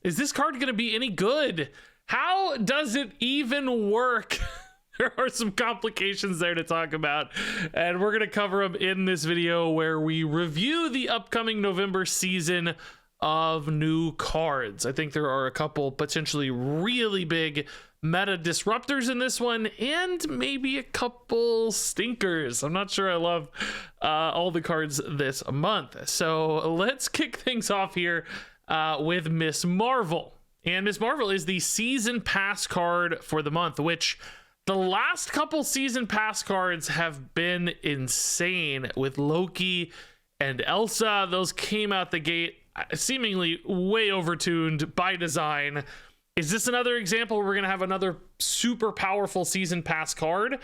Is this card going to be any good? How does it even work? There are some complications there to talk about, and we're going to cover them in this video where we review the upcoming November season of new cards. I think there are a couple potentially really big meta disruptors in this one, and maybe a couple stinkers. I'm not sure I love all the cards this month. So let's kick things off here with Miss Marvel. And Miss Marvel is the season pass card for the month, which the last couple season pass cards have been insane with Loki and Elsa. Those came out the gate seemingly way overtuned by design. Is this another example where we're going to have another super powerful season pass card?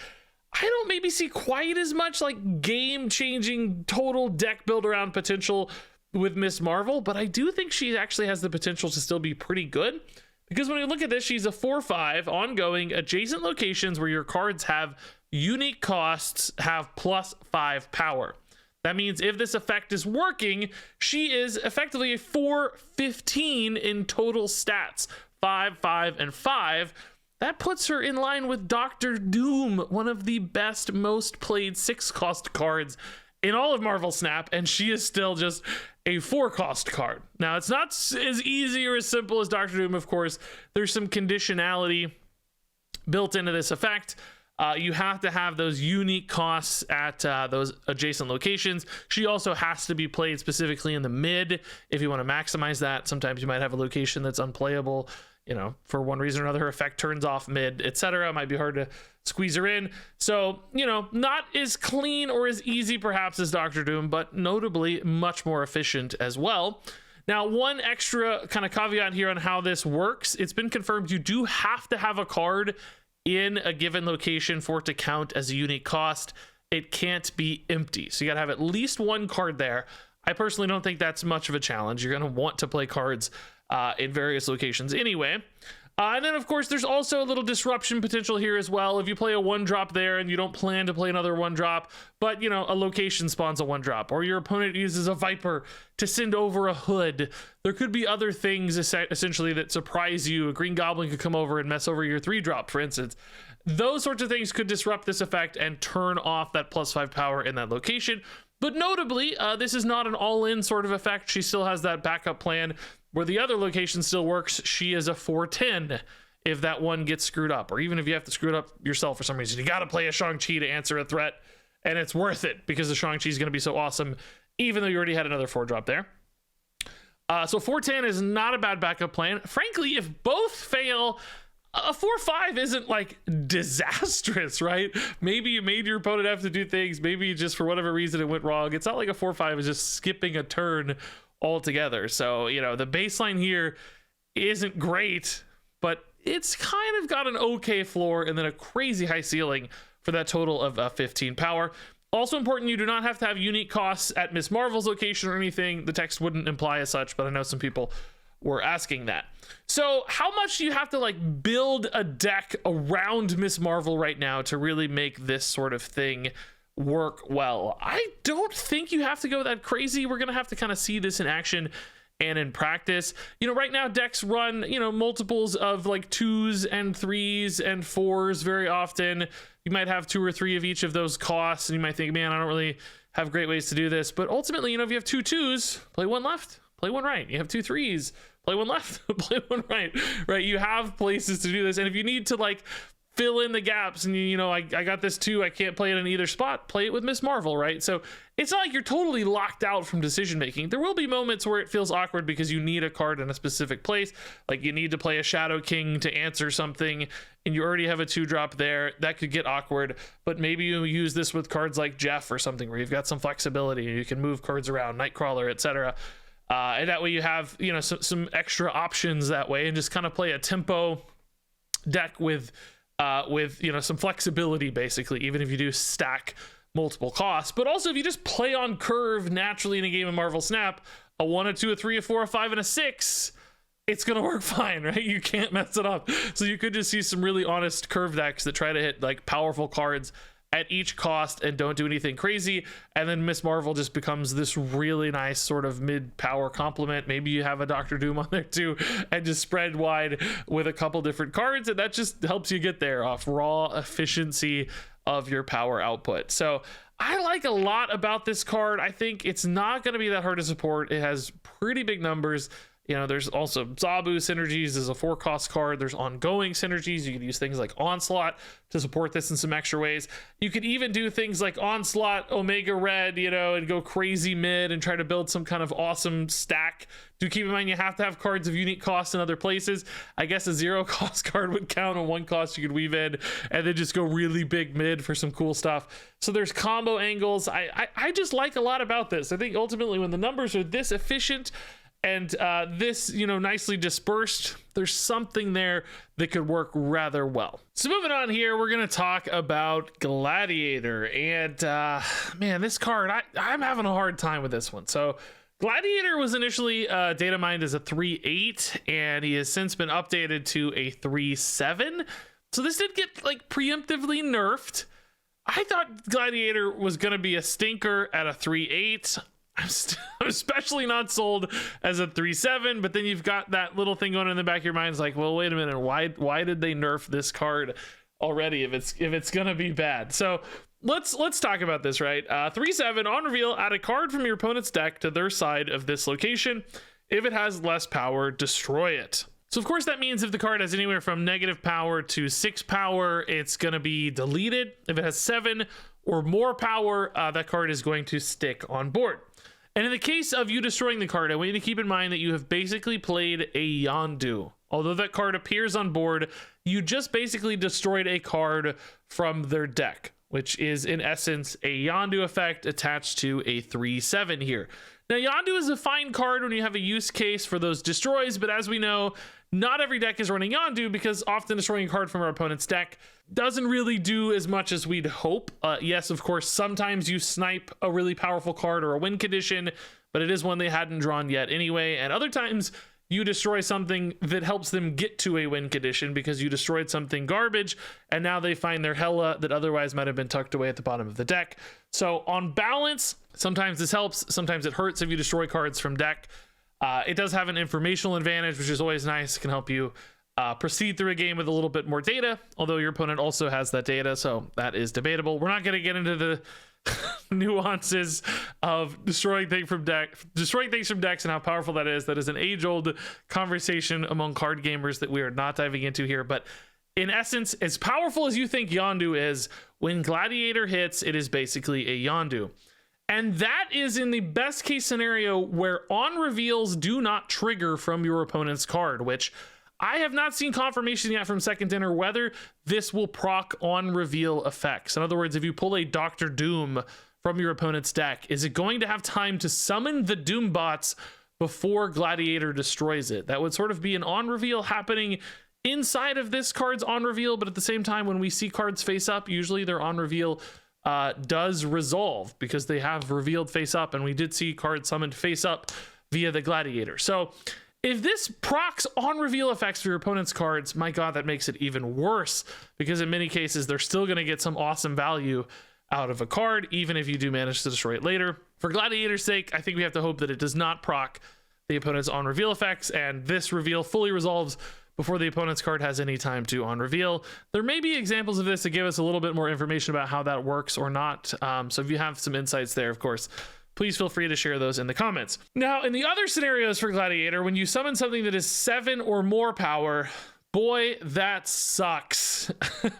I don't maybe see quite as much like game-changing total deck build around potential with Miss Marvel, but I do think she actually has the potential to still be pretty good, because when you look at this, she's a 4/5 ongoing adjacent locations where your cards have unique costs have +5 power. That means if this effect is working, she is effectively a 4/15 in total stats. 5, 5, and 5. That puts her in line with Doctor Doom, one of the best, most played 6-cost cards in all of Marvel Snap, and she is still just a 4-cost card. Now, it's not as easy or as simple as Doctor Doom, of course. There's some conditionality built into this effect. You have to have those unique costs at those adjacent locations. She also has to be played specifically in the mid if you want to maximize that. Sometimes you might have a location that's unplayable, you know, for one reason or another. Her effect turns off mid, etc. It might be hard to squeeze her in. So, you know, not as clean or as easy perhaps as Doctor Doom, but notably much more efficient as well. Now, one extra kind of caveat here on how this works. It's been confirmed you do have to have a card in a given location for it to count as a unique cost. It can't be empty. So you gotta have at least one card there. I personally don't think that's much of a challenge. You're gonna want to play cards in various locations anyway. And then of course there's also a little disruption potential here as well. If you play a 1-drop there and you don't plan to play another 1-drop, but you know, a location spawns a 1-drop, or your opponent uses a Viper to send over a Hood, there could be other things essentially that surprise you. A Green Goblin could come over and mess over your 3-drop, for instance. Those sorts of things could disrupt this effect and turn off that +5 power in that location. But notably, this is not an all-in sort of effect. She still has that backup plan where the other location still works. She is a 4/10 if that one gets screwed up, or even if you have to screw it up yourself for some reason. You got to play a Shang-Chi to answer a threat, and it's worth it because the Shang-Chi is going to be so awesome, even though you already had another 4-drop there. So 4/10 is not a bad backup plan. Frankly, if both fail, a 4/5 isn't like disastrous, right? Maybe you made your opponent have to do things. Maybe just for whatever reason it went wrong. It's not like a 4/5 is just skipping a turn altogether. So, you know, the baseline here isn't great, but it's kind of got an okay floor and then a crazy high ceiling for that total of 15 power. Also important, you do not have to have unique costs at Miss Marvel's location or anything. The text wouldn't imply as such, but I know some people were asking that. So how much do you have to like build a deck around Miss Marvel right now to really make this sort of thing work well? I don't think you have to go that crazy. We're gonna have to kind of see this in action and in practice. You know, right now decks run, you know, multiples of like 2s and 3s and 4s very often. You might have 2 or 3 of each of those costs, and you might think, man, I don't really have great ways to do this. But ultimately, you know, if you have 2 2s, play 1 left, play 1 right. You have 2 3s, play 1 left, play 1 right, right? You have places to do this. And if you need to like fill in the gaps and you know, I got this 2, I can't play it in either spot, play it with Miss Marvel, right? So it's not like you're totally locked out from decision making. There will be moments where it feels awkward because you need a card in a specific place, like you need to play a Shadow King to answer something and you already have a 2-drop there. That could get awkward, but maybe you use this with cards like Jeff or something where you've got some flexibility and you can move cards around, Nightcrawler, etc. And that way you have, you know, some extra options that way, and just kind of play a tempo deck with you know, some flexibility basically, even if you do stack multiple costs. But also if you just play on curve naturally in a game of Marvel Snap, a 1, a 2, a 3, a 4, a 5, and a 6, it's gonna work fine, right? You can't mess it up. So you could just see some really honest curve decks that try to hit like powerful cards at each cost and don't do anything crazy. And then Miss Marvel just becomes this really nice sort of mid-power complement. Maybe you have a Doctor Doom on there too, and just spread wide with a couple different cards, and that just helps you get there off raw efficiency of your power output. So I like a lot about this card. I think it's not going to be that hard to support. It has pretty big numbers. You know, there's also Zabu synergies as a 4-cost card. There's ongoing synergies. You could use things like Onslaught to support this in some extra ways. You could even do things like Onslaught, Omega Red, you know, and go crazy mid and try to build some kind of awesome stack. Do keep in mind you have to have cards of unique cost in other places. I guess a 0-cost card would count. On 1 cost you could weave in and then just go really big mid for some cool stuff. So there's combo angles. I just like a lot about this. I think ultimately when the numbers are this efficient and this, you know, nicely dispersed, there's something there that could work rather well. So moving on here, we're going to talk about Gladiator. And man, this card, I'm having a hard time with this one. So Gladiator was initially data mined as a 3/8, and he has since been updated to a 3/7. So this did get like preemptively nerfed. I thought Gladiator was going to be a stinker at a 3/8. I'm especially not sold as a 3/7, but then you've got that little thing going in the back of your mind. It's like, well, wait a minute, why did they nerf this card already if it's gonna be bad? So let's talk about this, right? 3/7 on reveal, add a card from your opponent's deck to their side of this location. If it has less power, destroy it. So of course that means if the card has anywhere from negative power to 6 power, it's gonna be deleted. If it has 7 or more power, that card is going to stick on board. And in the case of you destroying the card, I want you to keep in mind that you have basically played a Yondu. Although that card appears on board, you just basically destroyed a card from their deck, which is in essence a Yondu effect attached to a 3/7 here. Now, Yondu is a fine card when you have a use case for those destroys, but as we know, not every deck is running Yondu because often destroying a card from our opponent's deck doesn't really do as much as we'd hope. Yes, of course, sometimes you snipe a really powerful card or a win condition, but it is one they hadn't drawn yet anyway. And other times you destroy something that helps them get to a win condition because you destroyed something garbage and now they find their Hela that otherwise might have been tucked away at the bottom of the deck. So on balance, sometimes this helps, sometimes it hurts if you destroy cards from deck. It does have an informational advantage, which is always nice. It can help you proceed through a game with a little bit more data, although your opponent also has that data, so that is debatable. We're not going to get into the nuances of destroying things from decks and how powerful that is. That is an age-old conversation among card gamers that we are not diving into here. But in essence, as powerful as you think Yondu is, when Gladiator hits, it is basically a Yondu. And that is in the best case scenario where on reveals do not trigger from your opponent's card, which I have not seen confirmation yet from Second Dinner whether this will proc on reveal effects. In other words, if you pull a Doctor Doom from your opponent's deck, is it going to have time to summon the Doom bots before Gladiator destroys it? That would sort of be an on reveal happening inside of this card's on reveal, but at the same time, when we see cards face up, usually their on reveal does resolve because they have revealed face up, and we did see cards summoned face up via the Gladiator. So if this procs on reveal effects for your opponent's cards, my god, that makes it even worse because in many cases they're still going to get some awesome value out of a card even if you do manage to destroy it later. For Gladiator's sake, I think we have to hope that it does not proc the opponent's on reveal effects and this reveal fully resolves before the opponent's card has any time to on reveal. There may be examples of this that give us a little bit more information about how that works or not. So if you have some insights there, of course, please feel free to share those in the comments. Now, in the other scenarios for Gladiator, when you summon something that is 7 or more power, boy, that sucks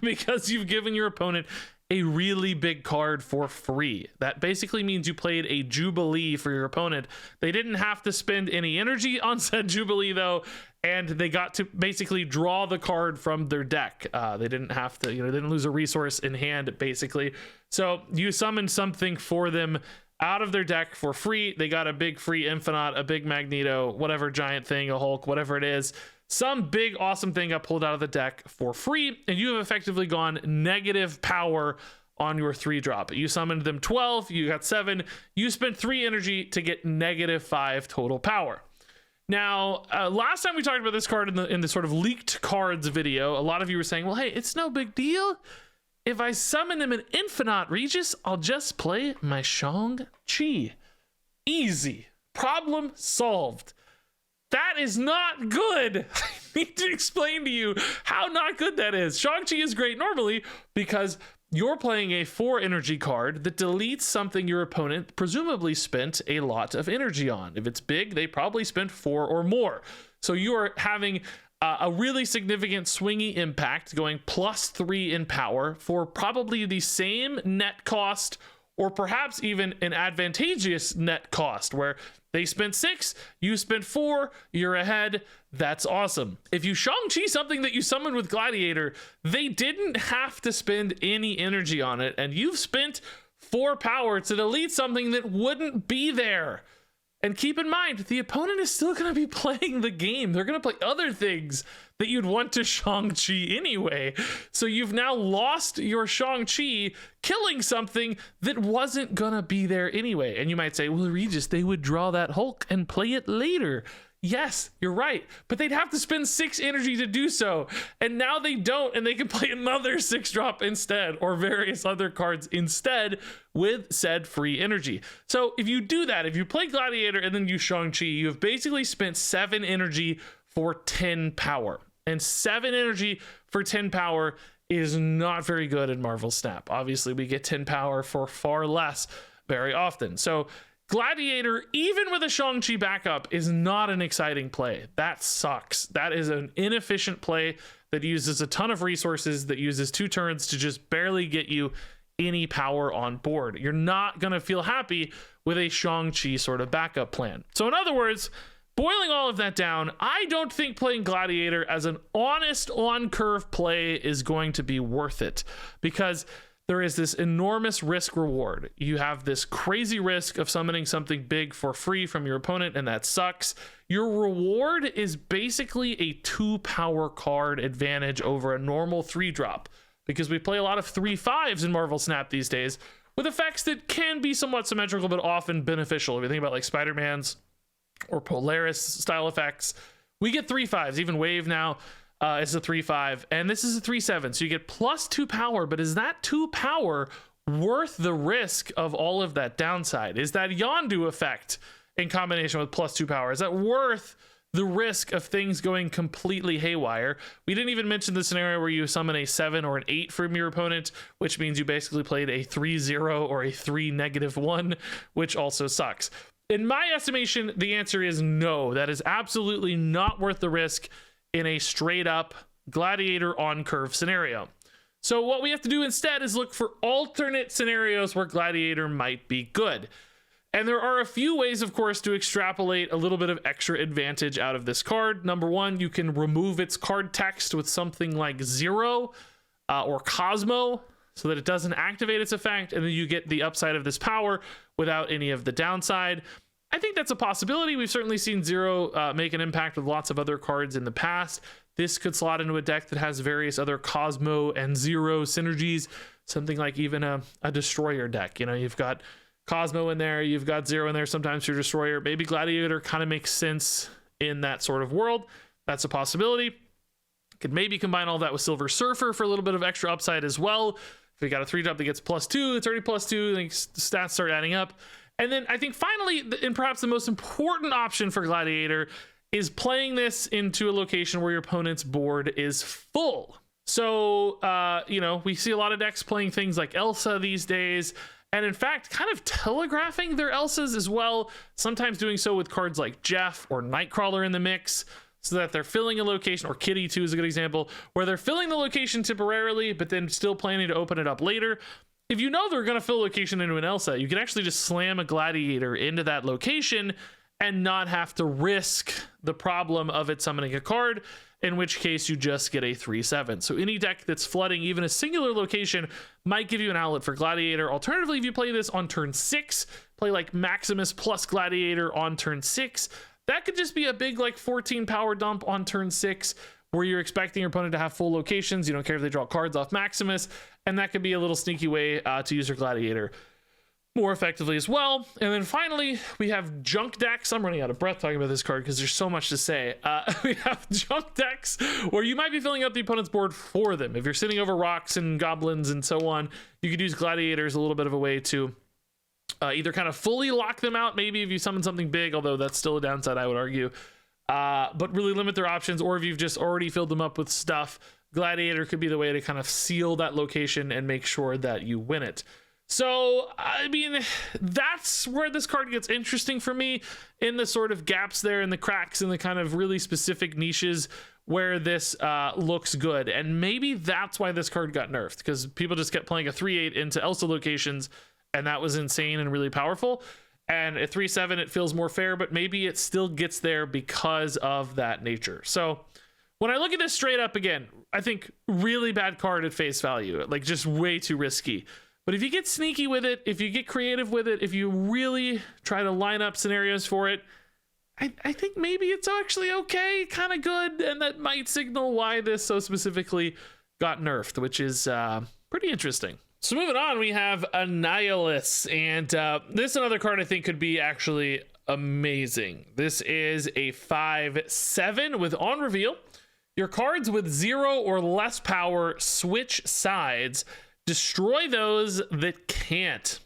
because you've given your opponent a really big card for free. That basically means you played a Jubilee for your opponent. They didn't have to spend any energy on said Jubilee though, and they got to basically draw the card from their deck. They didn't have to, they didn't lose a resource in hand basically. So you summoned something for them out of their deck for free. They got a big free Infinite, a big Magneto, whatever giant thing, a Hulk, whatever it is. Some big awesome thing got pulled out of the deck for free, and you have effectively gone negative power on your 3-drop. You summoned them 12, you got 7, you spent 3 energy to get -5 total power. Now, last time we talked about this card in the sort of leaked cards video, a lot of you were saying, well, hey, it's no big deal. if I summon him an Infinite Regis, I'll just play my Shang-Chi. Easy. Problem solved. That is not good. I need to explain to you how not good that is. Shang-Chi is great normally because you're playing a 4 energy card that deletes something your opponent presumably spent a lot of energy on. If it's big, they probably spent 4 or more. So you are having a really significant swingy impact, going +3 in power for probably the same net cost, or perhaps even an advantageous net cost where they spent 6, you spent 4, you're ahead. That's awesome. If you Shang-Chi something that you summoned with Gladiator, they didn't have to spend any energy on it, and you've spent 4 power to delete something that wouldn't be there. And keep in mind, the opponent is still going to be playing the game. They're going to play other things that you'd want to Shang-Chi anyway. So you've now lost your Shang-Chi killing something that wasn't going to be there anyway. And you might say, well, Regis, they would draw that Hulk and play it later. Yes, you're right. But they'd have to spend 6 energy to do so. And now they don't, and they can play another 6-drop instead, or various other cards instead with said free energy. So if you do that, if you play Gladiator and then you Shang-Chi, you have basically spent 7 energy for 10 power. And 7 energy for 10 power is not very good in Marvel Snap. Obviously, we get 10 power for far less very often. So Gladiator, even with a Shang-Chi backup, is not an exciting play. That sucks. That is an inefficient play that uses a ton of resources, that uses 2 turns to just barely get you any power on board. You're not going to feel happy with a Shang-Chi sort of backup plan. So in other words, boiling all of that down, I don't think playing Gladiator as an honest on-curve play is going to be worth it, because there is this enormous risk reward. You have this crazy risk of summoning something big for free from your opponent, and that sucks. Your reward is basically a 2 power card advantage over a normal 3-drop, because we play a lot of 3/5s in Marvel Snap these days with effects that can be somewhat symmetrical but often beneficial. If you think about like Spider-Man's or Polaris style effects, we get 3/5s. Even Wave now is a 3/5, and this is a 3/7, so you get +2 power. But is that 2 power worth the risk of all of that downside? Is that Yondu effect in combination with +2 power, is that worth the risk of things going completely haywire? We didn't even mention the scenario where you summon a 7 or an 8 from your opponent, which means you basically played a 3-0 or a 3-1, which also sucks. In my estimation, the answer is no. That is absolutely not worth the risk in a straight up Gladiator on curve scenario. So what we have to do instead is look for alternate scenarios where Gladiator might be good. And there are a few ways, of course, to extrapolate a little bit of extra advantage out of this card. Number one, you can remove its card text with something like Zero or Cosmo, so that it doesn't activate its effect, and then you get the upside of this power without any of the downside. I think that's a possibility. We've certainly seen Zero make an impact with lots of other cards in the past. This could slot into a deck that has various other Cosmo and Zero synergies, something like even a Destroyer deck. You know, you've got Cosmo in there, you've got Zero in there, sometimes your Destroyer. Maybe Gladiator kind of makes sense in that sort of world. That's a possibility. Could maybe combine all that with Silver Surfer for a little bit of extra upside as well. If we got a 3-drop that gets +2, it's already +2, then the stats start adding up. And then I think finally, and perhaps the most important option for Gladiator, is playing this into a location where your opponent's board is full. So, you know, we see a lot of decks playing things like Elsa these days, and in fact, kind of telegraphing their Elsas as well, sometimes doing so with cards like Jeff or Nightcrawler in the mix, so that they're filling a location, or Kitty too is a good example, where they're filling the location temporarily, but then still planning to open it up later. If you know they're going to fill a location into an Elsa, you can actually just slam a Gladiator into that location and not have to risk the problem of it summoning a card, in which case you just get a 3/7. So any deck that's flooding even a singular location might give you an outlet for Gladiator. Alternatively, if you play this on turn 6, play like Maximus plus Gladiator on turn 6, that could just be a big like 14 power dump on turn 6, where you're expecting your opponent to have full locations. You don't care if they draw cards off Maximus, and that could be a little sneaky way to use your Gladiator. more effectively as well. And then finally, we have junk decks. I'm running out of breath talking about this card because there's so much to say. We have junk decks where you might be filling out the opponent's board for them. If you're sitting over rocks and goblins and so on, you could use gladiators a little bit of a way to either kind of fully lock them out, maybe if you summon something big, although that's still a downside, I would argue, but really limit their options. Or if you've just already filled them up with stuff, gladiator could be the way to kind of seal that location and make sure that you win it. So, I mean, that's where this card gets interesting for me, in the sort of gaps there and the cracks and the kind of really specific niches where this looks good. And maybe that's why this card got nerfed, because people just kept playing a 3/8 into Elsa locations, and that was insane and really powerful. And at 3/7, it feels more fair, but maybe it still gets there because of that nature. So, when I look at this straight up again, I think really bad card at face value, like just way too risky. But if you get sneaky with it, if you get creative with it, if you really try to line up scenarios for it, I think maybe it's actually okay, kind of good, and that might signal why this so specifically got nerfed, which is pretty interesting. So moving on, we have Annihilus, and this another card I think could be actually amazing. This is a 5/7 with on reveal. Your cards with 0 or less power switch sides. Destroy those that can't.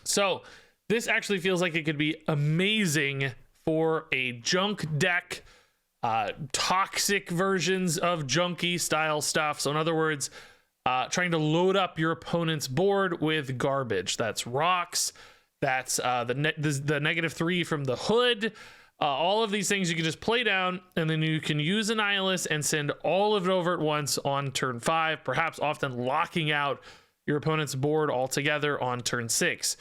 So this actually feels like it could be amazing for a junk deck, toxic versions of junky style stuff. So in other words, trying to load up your opponent's board with garbage. That's rocks. That's the -3 from the hood. All of these things you can just play down, and then you can use Annihilus and send all of it over at once on turn 5, perhaps often locking out your opponent's board altogether on turn 6.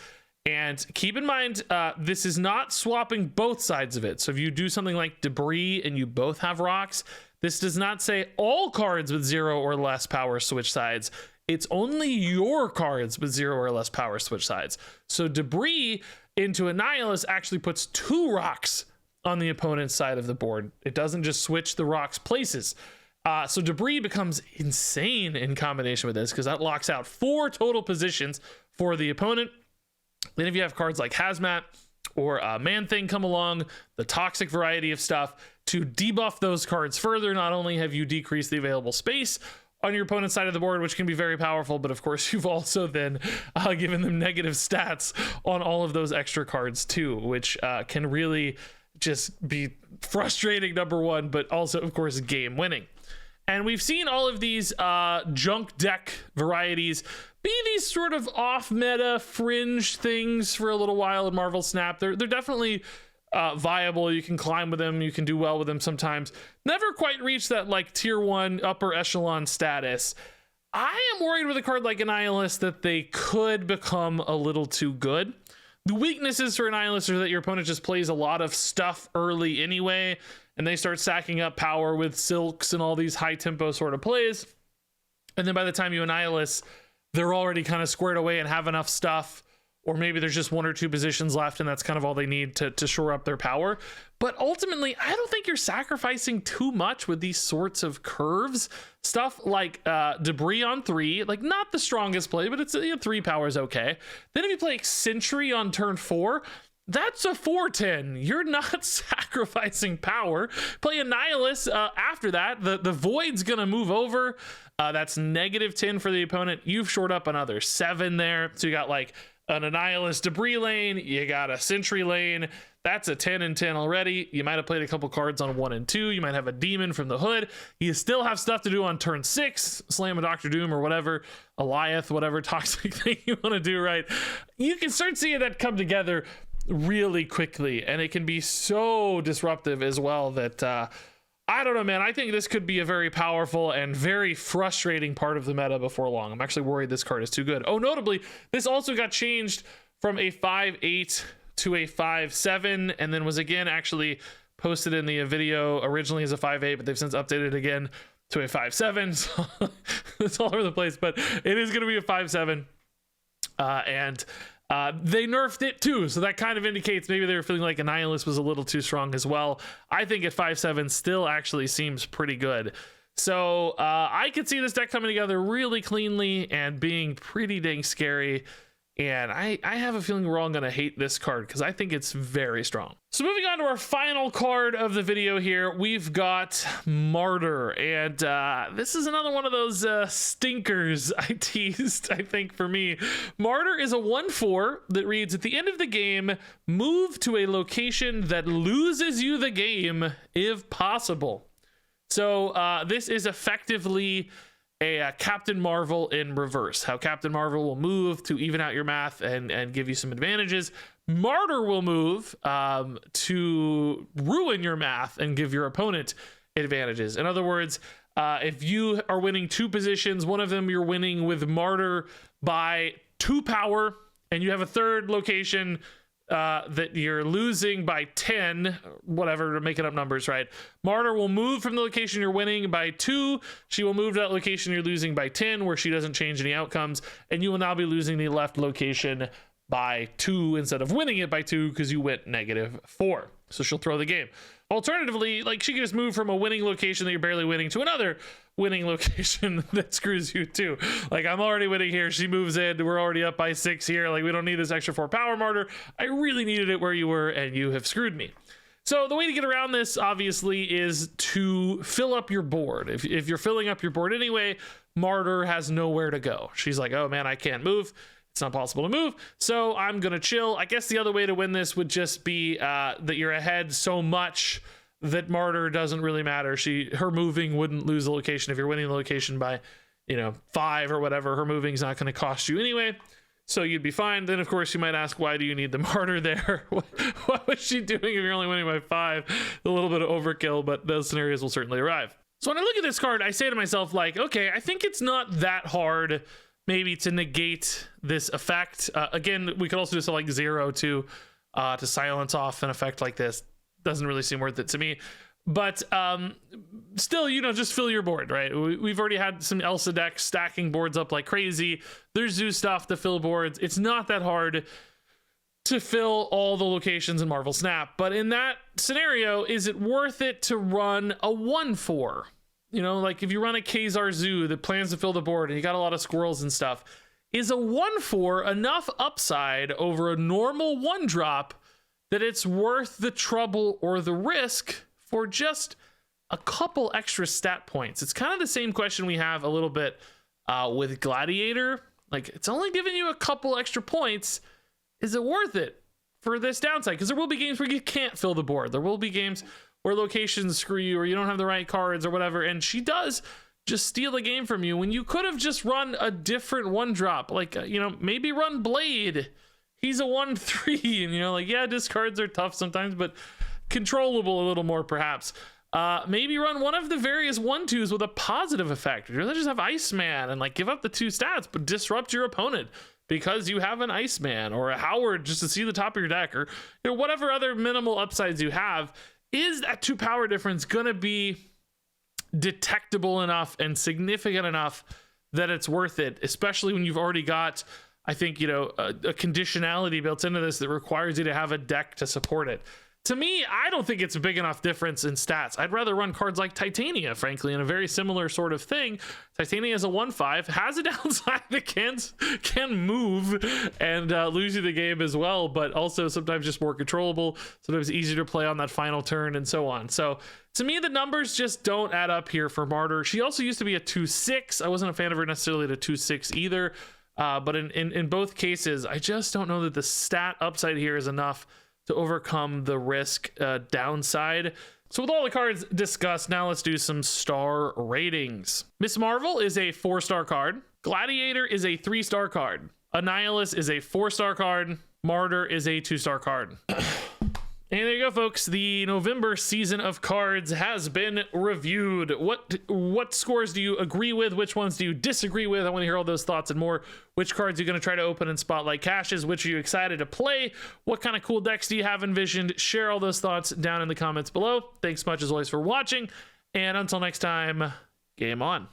And keep in mind, this is not swapping both sides of it. So if you do something like debris and you both have rocks, this does not say all cards with 0 or less power switch sides. It's only your cards with 0 or less power switch sides. So debris into Annihilus actually puts 2 rocks on the opponent's side of the board. It doesn't just switch the rocks places. So debris becomes insane in combination with this, because that locks out 4 total positions for the opponent. Then if you have cards like Hazmat or Man Thing come along, the toxic variety of stuff, to debuff those cards further, not only have you decreased the available space on your opponent's side of the board, which can be very powerful, but of course you've also then given them negative stats on all of those extra cards too, which can really just be frustrating, number one, but also of course game winning. And we've seen all of these junk deck varieties be these sort of off meta fringe things for a little while in Marvel Snap. They're definitely viable. You can climb with them, you can do well with them sometimes. Never quite reach that like tier 1 upper echelon status. I am worried with a card like Annihilus that they could become a little too good. The weaknesses for Annihilus are that your opponent just plays a lot of stuff early anyway, and they start stacking up power with silks and all these high tempo sort of plays. And then by the time you Annihilus, they're already kind of squared away and have enough stuff, or maybe there's just 1 or 2 positions left and that's kind of all they need to shore up their power. But ultimately, I don't think you're sacrificing too much with these sorts of curves. Stuff like debris on 3, like not the strongest play, but it's 3 power is okay. Then if you play like Sentry on turn 4, that's a 4/10. You're not sacrificing power. Play Annihilus after that. The Void's gonna move over. That's -10 for the opponent. You've shored up another 7 there. So you got like an Annihilus debris lane, you got a Sentry lane. That's a 10 and 10 already. You might have played a couple cards on 1 and 2. You might have a demon from the hood. You still have stuff to do on turn 6. Slam a Dr. Doom or whatever, Eliath, whatever toxic thing you want to do, right? You can start seeing that come together really quickly, and it can be so disruptive as well that I don't know, man. I think this could be a very powerful and very frustrating part of the meta before long. I'm actually worried this card is too good. Oh, notably, this also got changed from a 5/8 to a 5/7, and then was again actually posted in the video originally as a 5/8, but they've since updated again to a 5/7. So it's all over the place, but it is going to be a 5/7, and they nerfed it too, so that kind of indicates maybe they were feeling like Annihilus was a little too strong as well. I think at 5/7 still actually seems pretty good. So I could see this deck coming together really cleanly and being pretty dang scary. And I have a feeling we're all going to hate this card because I think it's very strong. So moving on to our final card of the video here, we've got Martyr. And this is another one of those stinkers I teased, I think, for me. Martyr is a 1/4 that reads, at the end of the game, move to a location that loses you the game if possible. So this is effectively a Captain Marvel in reverse. How Captain Marvel will move to even out your math and give you some advantages. Martyr will move to ruin your math and give your opponent advantages. In other words, if you are winning 2 positions, one of them you're winning with Martyr by 2 power, and you have a third location that you're losing by 10, whatever, making up numbers, right? Martyr will move from the location you're winning by 2. She will move to that location you're losing by 10, where she doesn't change any outcomes, and you will now be losing the left location by 2 instead of winning it by 2 because you went -4. So she'll throw the game. Alternatively, like, she can just move from a winning location that you're barely winning to another winning location that screws you too. Like, I'm already winning here, she moves in, we're already up by 6 here, like, we don't need this extra 4 power, Martyr. I really needed it where you were, and you have screwed me. So the way to get around this, obviously, is to fill up your board. If you're filling up your board anyway, Martyr has nowhere to go. She's like, oh man, I can't move. It's not possible to move, so I'm gonna chill. I guess the other way to win this would just be that you're ahead so much that Martyr doesn't really matter. Her moving wouldn't lose the location. If you're winning the location by, 5 or whatever, her moving's not going to cost you anyway, so you'd be fine. Then of course you might ask, why do you need the Martyr there? What was she doing if you're only winning by 5? A little bit of overkill, but those scenarios will certainly arrive. So when I look at this card, I say to myself, like, okay, I think it's not that hard maybe to negate this effect. Again, we could also do something like 0 to silence off an effect like this. Doesn't really seem worth it to me, but still, just fill your board, right? We've already had some Elsa decks stacking boards up like crazy. There's Zeus stuff to fill boards. It's not that hard to fill all the locations in Marvel Snap, but in that scenario, is it worth it to run a 1/4? Like if you run a Khazar Zoo that plans to fill the board and you got a lot of squirrels and stuff, is a 1/4 enough upside over a normal 1-drop that it's worth the trouble or the risk for just a couple extra stat points? It's kind of the same question we have a little bit with Gladiator. Like, it's only giving you a couple extra points. Is it worth it for this downside? Because there will be games where you can't fill the board. There will be games where locations screw you, or you don't have the right cards or whatever, and she does just steal the game from you when you could have just run a different 1-drop. Like, maybe run Blade. He's a 1/3, and yeah, discards are tough sometimes, but controllable a little more perhaps. Maybe run one of the various 1/2s with a positive effect. Or just have Iceman and give up the 2 stats, but disrupt your opponent because you have an Iceman or a Howard just to see the top of your deck, or whatever other minimal upsides you have. Is that 2 power difference gonna be detectable enough and significant enough that it's worth it, especially when you've already got, I think, a conditionality built into this that requires you to have a deck to support it? To me, I don't think it's a big enough difference in stats. I'd rather run cards like Titania, frankly, in a very similar sort of thing. Titania is a 1/5, has a downside that can move and lose you the game as well, but also sometimes just more controllable, sometimes easier to play on that final turn, and so on. So to me, the numbers just don't add up here for Martyr. She also used to be a 2/6. I wasn't a fan of her necessarily at a 2/6 either, but in both cases, I just don't know that the stat upside here is enough to overcome the risk downside. So with all the cards discussed, now let's do some star ratings. Miss Marvel is a 4-star card. Gladiator is a 3-star card. Annihilus is a 4-star card. Martyr is a 2-star card. And there you go, folks. The November season of cards has been reviewed. What scores do you agree with? Which ones do you disagree with? I want to hear all those thoughts and more. Which cards are you going to try to open in Spotlight Caches? Which are you excited to play? What kind of cool decks do you have envisioned? Share all those thoughts down in the comments below. Thanks much as always for watching. And until next time, game on.